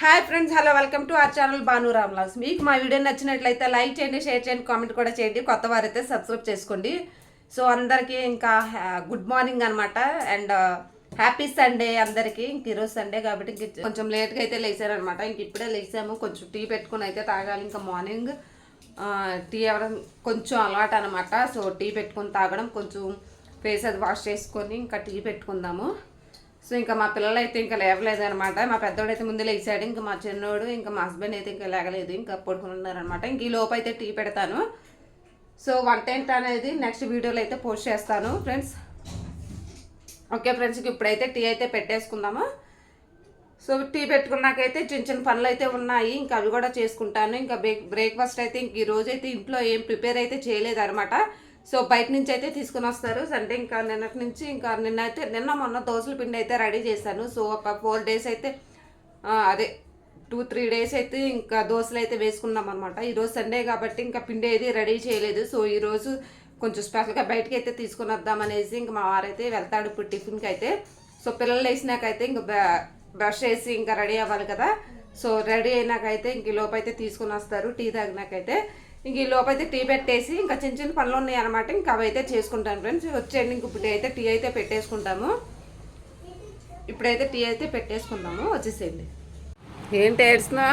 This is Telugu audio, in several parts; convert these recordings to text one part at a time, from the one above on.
Hi friends, hello, welcome to our channel Bhanu Ram vlogs. మీకు మా వీడియో నచ్చినట్లయితే లైక్ చేయండి, షేర్ చేయండి, కామెంట్ కూడా చేయండి. కొత్త వారైతే సబ్స్క్రైబ్ చేసుకోండి. సో అందరికీ ఇంకా గుడ్ మార్నింగ్ అనమాట. అండ్ హ్యాపీ సండే అందరికీ. ఇంక ఈరోజు సండే కాబట్టి ఇంక కొంచెం లేట్గా అయితే లేచారనమాట. ఇంక ఇప్పుడే లేచాము. కొంచెం టీ పెట్టుకుని అయితే తాగాలి. ఇంకా మార్నింగ్ టీ అవ్వడం కొంచెం అలవాటు అనమాట. సో టీ పెట్టుకొని తాగడం, కొంచెం ఫేస్ అది వాష్ చేసుకొని ఇంకా టీ పెట్టుకుందాము. సో ఇంకా మా పిల్లలు అయితే ఇంకా లేవలేదు అనమాట. మా పెద్దోడు అయితే ముందు లేచాడు. ఇంకా మా చిన్నోడు ఇంకా మా హస్బెండ్ అయితే ఇంకా లేగలేదు, ఇంకా పడుకుని ఉన్నారనమాట. ఇంక ఈ లోపు అయితే టీ పెడతాను. సో వంట ఏంటి అనేది నెక్స్ట్ వీడియోలో అయితే పోస్ట్ చేస్తాను ఫ్రెండ్స్. ఓకే ఫ్రెండ్స్, ఇప్పుడైతే టీ అయితే పెట్టేసుకుందాము. సో టీ పెట్టుకున్నాకైతే చిన్న చిన్న పనులు అయితే ఉన్నాయి, ఇంకా అవి కూడా చేసుకుంటాను. ఇంకా బ్రేక్ఫాస్ట్ అయితే ఇంక ఈరోజు అయితే ఇంట్లో ఏం ప్రిపేర్ అయితే చేయలేదు అనమాట. సో బయట నుంచి అయితే తీసుకుని వస్తారు. అంటే ఇంకా నిన్నటి నుంచి ఇంకా నిన్న మొన్న దోశల పిండి అయితే రెడీ చేశాను. సో ఒక 4 days అయితే అదే 2-3 days అయితే ఇంకా దోశలు అయితే వేసుకున్నాం అనమాట. ఈరోజు సండే కాబట్టి ఇంకా పిండి అయితే రెడీ చేయలేదు. సో ఈరోజు కొంచెం స్పెషల్గా బయటకి అయితే తీసుకుని వద్దామనేసి ఇంకా మా వారైతే వెళ్తాడు ఇప్పుడు టిఫిన్కి అయితే. సో పిల్లలు వేసినాకైతే ఇంకా బ్రష్ చేసి ఇంకా రెడీ అవ్వాలి కదా. సో రెడీ అయినాకైతే ఇంక లోపు అయితే తీసుకుని వస్తారు. టీ తాగినాకైతే ఇంక ఈ లోపైతే టీ పెట్టేసి ఇంకా చిన్న చిన్న పనులు ఉన్నాయి అనమాట. ఇంకా అవి అయితే చేసుకుంటాను ఫ్రెండ్స్. వచ్చేయండి, ఇంక ఇప్పుడు అయితే టీ అయితే పెట్టేసుకుంటాము. ఇప్పుడైతే టీ అయితే పెట్టేసుకుందాము. వచ్చేసేయండి. ఏంటి ఏడ్స్నా?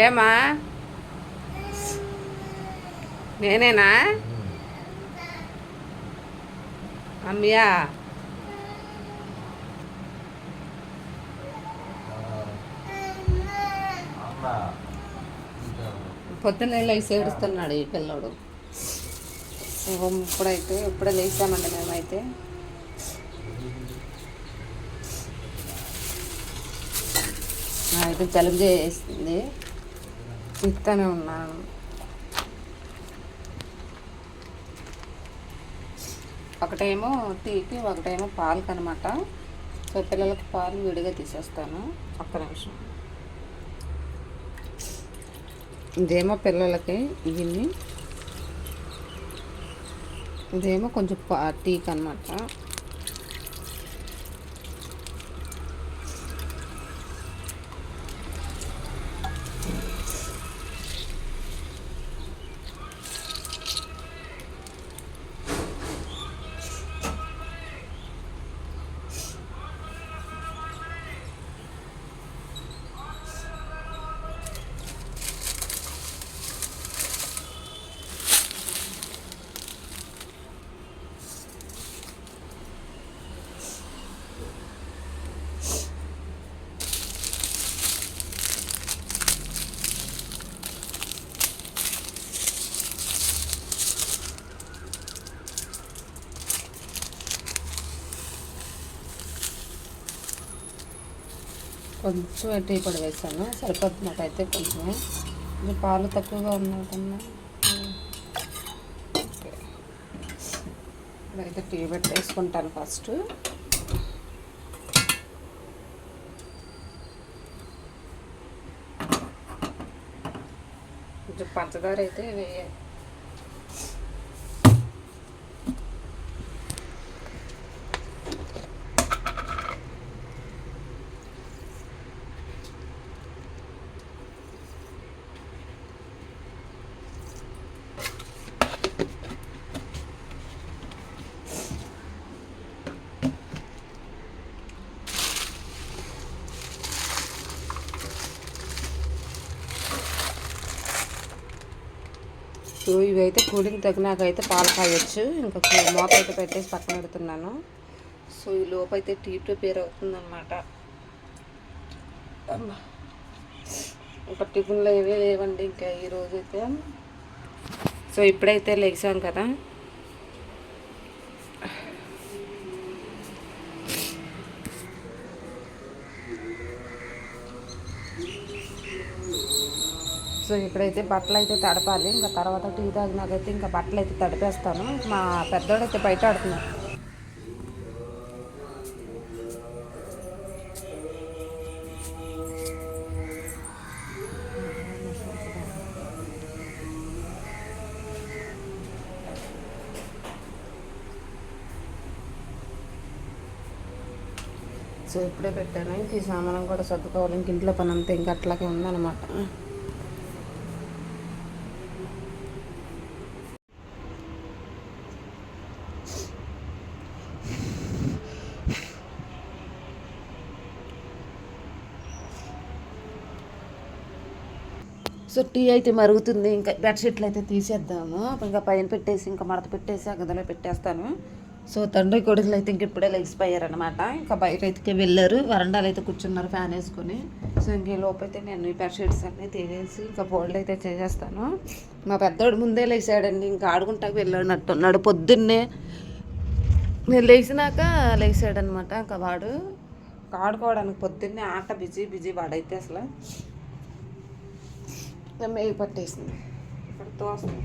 ఏమా నేనేనా అమ్మయ్యా? పొద్దున్న లేచి ఏడుస్తున్నాడు ఈ పిల్లోడు. ఇప్పుడే లేచామండి మేమైతే. నాకైతే జలుబు చేసింది, ఇస్తూనే ఉన్నాను. ఒకటేమో టీకి, ఒకటేమో పాలకి అనమాట. సో పిల్లలకు పాలు విడిగా తీసేస్తాను. ఒక్క నిమిషం. ఇదేమో పిల్లలకి ఇవన్నీ, ఇదేమో కొంచెం టీకి అనమాట. కొంచెం టీ పొడి వేసాను, సరిపోతున్నట్టయితే. కొంచెం పాలు తక్కువగా ఉన్నట్టున్నా. ఇప్పుడైతే టీ పెట్టేసుకుంటాను ఫస్ట్. కొంచెం పంచదార అయితే వేయాలి. సో ఇవైతే కూలింగ్ తగ్గినాకైతే పాలు కాయచ్చు. ఇంకా మూత అయితే పెట్టేసి పక్కన పెడుతున్నాను. సో ఈ లోపు అయితే టీ ప్రిపేర్ అవుతుందన్నమాట. ఇంకా టిఫిన్లో ఏవే లేవండి ఇంకా ఈరోజు అయితే. సో ఇప్పుడైతే లేచాం కదా. సో ఇప్పుడైతే బట్టలు అయితే తడపాలి. ఇంకా తర్వాత టీ తాగినాకైతే ఇంకా బట్టలు అయితే తడిపేస్తాను. మా పెద్దోడైతే బయట ఆడుతున్నాడు. సో ఇప్పుడే పెట్టాను. ఇంక ఈ సామానం కూడా సర్దుకోవాలి. ఇంక ఇంట్లో పని అంతా ఇంకా అట్లాగే ఉందన్నమాట. సో టీ అయితే మరుగుతుంది. ఇంకా బెడ్షీట్లు అయితే తీసేద్దాము. ఇంకా పైన పెట్టేసి ఇంకా మడత పెట్టేసి ఆ గదిలో పెట్టేస్తాను. సో తండ్రి కొడుకులు అయితే ఇంక ఇప్పుడే లెగిసిపోయారనమాట. ఇంకా బయట అయితే వెళ్ళారు. వరండాలు అయితే కూర్చున్నారు ఫ్యాన్ వేసుకొని. సో ఇంక లోపైతే నేను ఈ బెడ్షీట్స్ అన్నీ తీసేసి ఇంకా ఫోల్డ్ అయితే చేసేస్తాను. మా పెద్దోడు ముందే లేచాడండి. ఇంకా ఆడుకుంటాకు వెళ్ళినట్టున్నాడు. పొద్దున్నే నేను లేచినాక లేచాడనమాట. ఇంకా వాడు ఆడుకోవడానికి పొద్దున్నే ఆట బిజీ వాడైతే అసలు మేగి పట్టేసింది. ఇక్కడ తోస్తుంది.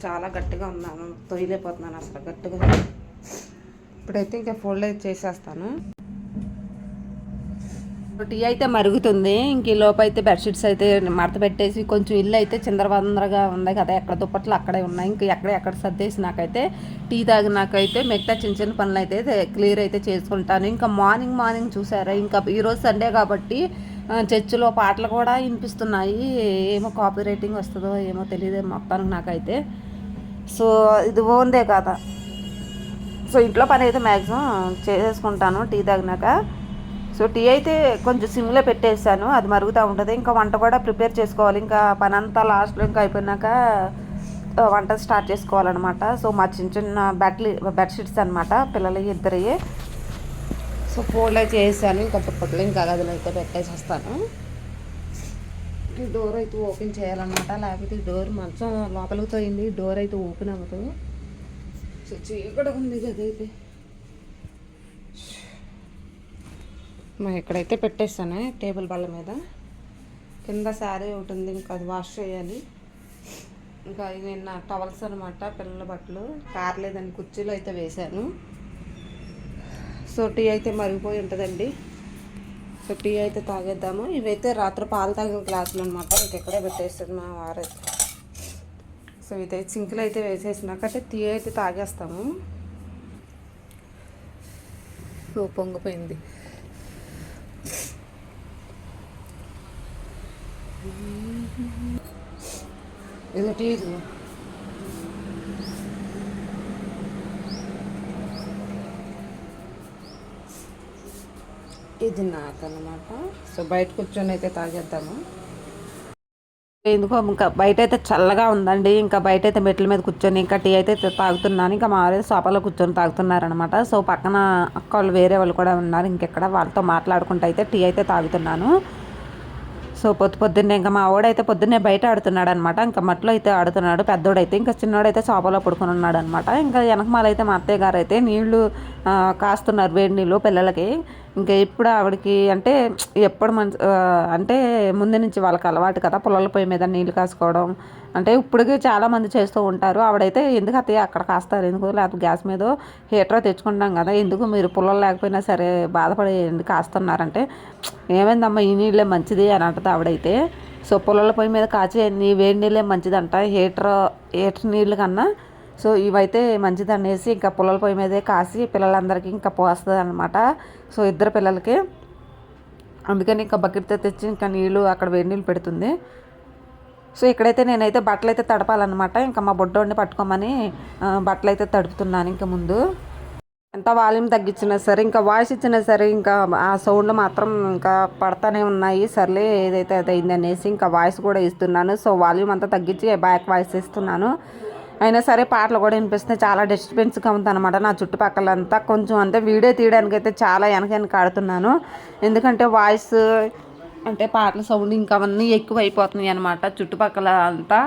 చాలా గట్టిగా ఉన్నాను, తొయ్యలేకపోతున్నాను అసలు గట్టిగా. ఇప్పుడైతే ఇంకా ఫోల్డ్ అయితే చేసేస్తాను. టీ అయితే మరుగుతుంది. ఇంక ఈ లోపు అయితే బెడ్షీట్స్ అయితే మడత పెట్టేసి కొంచెం ఇల్లు అయితే చిందరవందరగా ఉంది కదా, ఎక్కడ దుప్పట్లు అక్కడే ఉన్నాయి. ఇంక ఎక్కడ సర్దేసి నాకైతే టీ తాగినాకైతే మిగతా చిన్న పనులు అయితే క్లియర్ అయితే చేసుకుంటాను. ఇంకా మార్నింగ్ చూసారా, ఇంకా ఈరోజు సండే కాబట్టి చర్చిలో పాటలు కూడా వినిపిస్తున్నాయి. ఏమో కాపీ రైటింగ్ వస్తుందో ఏమో తెలియదు మొత్తానికి నాకైతే. సో ఇది ఓందే కదా. సో ఇంట్లో పని అయితే మ్యాక్సిమం చేసేసుకుంటాను టీ తాగినాక. సో టీ అయితే కొంచెం సిమ్లో పెట్టేసాను, అది మరుగుతూ ఉంటుంది. ఇంకా వంట కూడా ప్రిపేర్ చేసుకోవాలి. ఇంకా పని అంతా లాస్ట్లో ఇంకా అయిపోయినాక వంట స్టార్ట్ చేసుకోవాలన్నమాట. సో మా చిన్న బెడ్షీట్స్ అనమాట, పిల్లలు ఇద్దరివి. సో ఫోల్డ్ అయితే చేసాను. ఇంకా దుప్పట్లు ఇంకా గదిలో అయితే పెట్టేసేస్తాను. ఈ డోర్ అయితే ఓపెన్ చేయాలన్నమాట, లేకపోతే డోర్ మంచం లోపలికి పోయింది, డోర్ అయితే ఓపెన్ అవ్వదు. సో చీకటి ఉంది గదైతే. ఇక్కడైతే పెట్టేస్తాను టేబుల్ బల్ల మీద. కింద శారీ ఒకటి ఉంది, ఇంకా అది వాష్ చేయాలి. ఇంకా నిన్న టవల్స్ అనమాట, పిల్లల బట్టలు కారలేదని కుర్చీలో అయితే వేశాను. సో టీ అయితే మరిగిపోయి ఉంటుందండి. సో టీ అయితే తాగేద్దాము. ఇవైతే రాత్రి పాలు తాగిన గ్లాసులు అనమాట, ఇంకెక్కడే పెట్టేస్తుంది మా వారైతే. సో ఇదైతే సింకులు అయితే వేసేసినాక టీ అయితే తాగేస్తాము. సో పొంగిపోయింది. ఇది టీ ఇది నాకన్నమాట. సో బయట కూర్చొని అయితే తాగేద్దాము. ఎందుకో ఇంకా బయట అయితే చల్లగా ఉందండి. ఇంకా బయట అయితే మెట్ల మీద కూర్చొని ఇంకా టీ అయితే తాగుతున్నాను. ఇంకా మా వారు సోఫాలో కూర్చొని తాగుతున్నారనమాట. సో పక్కన అక్క వాళ్ళు వేరే వాళ్ళు కూడా ఉన్నారు, ఇంకెక్కడ వాళ్ళతో మాట్లాడుకుంటూ అయితే టీ అయితే తాగుతున్నాను. సో పొద్దున్నే ఇంకా మా వాడైతే పొద్దున్నే బయట ఆడుతున్నాడు అనమాట. ఇంకా మట్లో అయితే ఆడుతున్నాడు పెద్దోడైతే. ఇంకా చిన్నోడైతే సోఫాలో పడుకొని ఉన్నాడు అనమాట. ఇంకా వెనకమాలైతే మా అత్తయ్య గారు అయితే నీళ్లు కాస్తున్నారు, వేడి నీళ్ళు పిల్లలకి. ఇంకా ఇప్పుడు ఆవిడకి అంటే ఎప్పుడు అంటే ముందు నుంచి వాళ్ళకి అలవాటు కదా పుల్లల పొయ్యి మీద నీళ్ళు కాసుకోవడం. అంటే ఇప్పటికీ చాలామంది చేస్తూ ఉంటారు. ఆవిడైతే ఎందుకు అత్తయ్య అక్కడ కాస్తారు ఎందుకు, లేకపోతే గ్యాస్ మీద హీటర్ తెచ్చుకుంటాం కదా, ఎందుకు మీరు పుల్లలు లేకపోయినా సరే బాధపడి ఎందుకు కాస్తున్నారంటే, ఏమైందమ్మా ఈ నీళ్ళే మంచిది అని అంటది ఆవిడైతే. సో పుల్లల పొయ్యి మీద కాచే వేడి నీళ్ళే మంచిదంట హీటర్ నీళ్ళు కన్నా. సో ఇవైతే మంచిది అనేసి ఇంకా పుల్లల పొయ్యి మీదే కాసి పిల్లలందరికీ ఇంకా పోస్తుంది అనమాట. సో ఇద్దరు పిల్లలకి అందుకని ఇంకా బకెట్తో తెచ్చి ఇంకా నీళ్ళు అక్కడ వేడి నీళ్ళు పెడుతుంది. సో ఇక్కడైతే నేనైతే బట్టలు అయితే తడపాలన్నమాట. ఇంకా మా బొడ్డోడిని పట్టుకోమని బట్టలు అయితే తడుపుతున్నాను. ఇంకా ముందు ఎంత వాల్యూమ్ తగ్గించినా సరే, ఇంకా వాయిస్ ఇచ్చినా సరే, ఇంకా ఆ సౌండ్లు మాత్రం ఇంకా పడతానే ఉన్నాయి. సర్లే ఏదైతే అది అయింది అనేసి ఇంకా వాయిస్ కూడా ఇస్తున్నాను. సో వాల్యూమ్ అంతా తగ్గించి బ్యాక్ వాయిస్ ఇస్తున్నాను. అయినా సరే పాటలు కూడా వినిపిస్తున్నాయి. చాలా డిస్టర్బెన్స్గా ఉందన్నమాట నా చుట్టుపక్కలంతా. కొంచెం అంటే వీడియో తీయడానికి అయితే చాలా వెనక ఆడుతున్నాను, ఎందుకంటే వాయిస్ అంటే పాటల సౌండ్ ఇంకా అవన్నీ ఎక్కువ అయిపోతున్నాయి అనమాట చుట్టుపక్కల అంతా.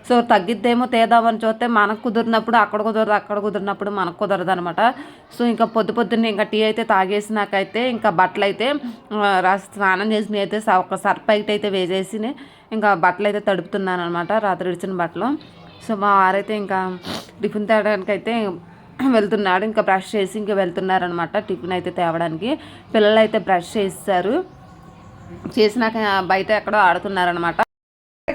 సో తగ్గిద్దేమో తేదామని చూస్తే మనకు కుదిరినప్పుడు అక్కడ కుదరదు, అక్కడ కుదిరినప్పుడు మనకు కుదరదు అనమాట. సో ఇంకా పొద్దున్నే ఇంకా టీ అయితే తాగేసినాకైతే ఇంకా బట్టలు అయితే స్నానం చేసిన అయితే ఒక సర్ఫ్ ప్యాకెట్ అయితే వేసేసి ఇంకా బట్టలు అయితే తడుపుతున్నాను అనమాట, రాత్రి ఇడిచిన బట్టలు. సో మా వారైతే ఇంకా టిఫిన్ తేవడానికి అయితే వెళ్తున్నాడు. ఇంకా బ్రష్ చేసి ఇంకా వెళ్తున్నారనమాట టిఫిన్ అయితే తేవడానికి. పిల్లలు అయితే బ్రష్ చేస్తారు, చేసినాక బయట ఎక్కడో ఆడుతున్నారనమాట.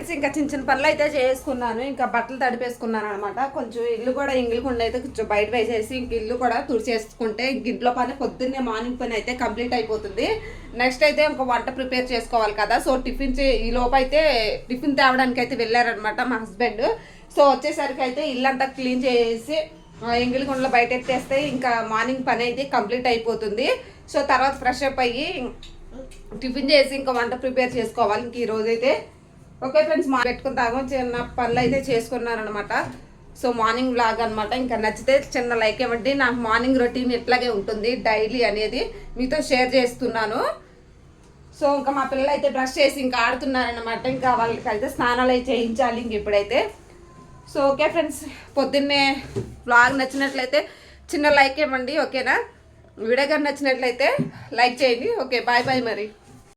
ఫ్రెండ్స్ ఇంకా చిన్న చిన్న పనులు అయితే చేసుకున్నాను. ఇంకా బట్టలు తడిపేసుకున్నాను అనమాట. కొంచెం ఇల్లు కూడా ఇంగిలికుండా అయితే కొంచెం బయట వేసేసి ఇంక ఇల్లు కూడా తుడిచేసుకుంటే ఇంక ఇంట్లో పని పొద్దున్నే మార్నింగ్ పని అయితే కంప్లీట్ అయిపోతుంది. నెక్స్ట్ అయితే ఇంక వంట ప్రిపేర్ చేసుకోవాలి కదా. సో ఈ లోపు అయితే టిఫిన్ తేవడానికి అయితే వెళ్ళారనమాట మా హస్బెండ్. సో వచ్చేసరికి అయితే ఇల్లంతా క్లీన్ చేసి ఇంగిలిగుండలో బయట ఎత్తేస్తే ఇంకా మార్నింగ్ పని అయితే కంప్లీట్ అయిపోతుంది. సో తర్వాత ఫ్రెష్ అప్ అయ్యి టిఫిన్ చేసి ఇంకా వంట ప్రిపేర్ చేసుకోవాలి ఇంక ఈరోజు అయితే. ఓకే ఫ్రెండ్స్, పెట్టుకుంటాము. చిన్న పనులు అయితే చేసుకున్నారనమాట. సో మార్నింగ్ వ్లాగ్ అనమాట. ఇంకా నచ్చితే చిన్న లైక్ ఇవ్వండి. నాకు మార్నింగ్ రొటీన్ ఇట్లాగే ఉంటుంది డైలీ అనేది మీతో షేర్ చేస్తున్నాను. సో ఇంకా మా పిల్లలు అయితే బ్రష్ చేసి ఇంకా ఆడుతున్నారనమాట. ఇంకా వాళ్ళకి అయితే స్నానాలు అయితే చేయించాలి ఇంక ఇప్పుడైతే. సో ఓకే ఫ్రెండ్స్, పొద్దున్నే వ్లాగ్ నచ్చినట్లయితే చిన్న లైక్ ఇవ్వండి. ఓకేనా? వీడియో కానీ నచ్చినట్లయితే లైక్ చేయండి. ఓకే, బాయ్ బాయ్ మరి.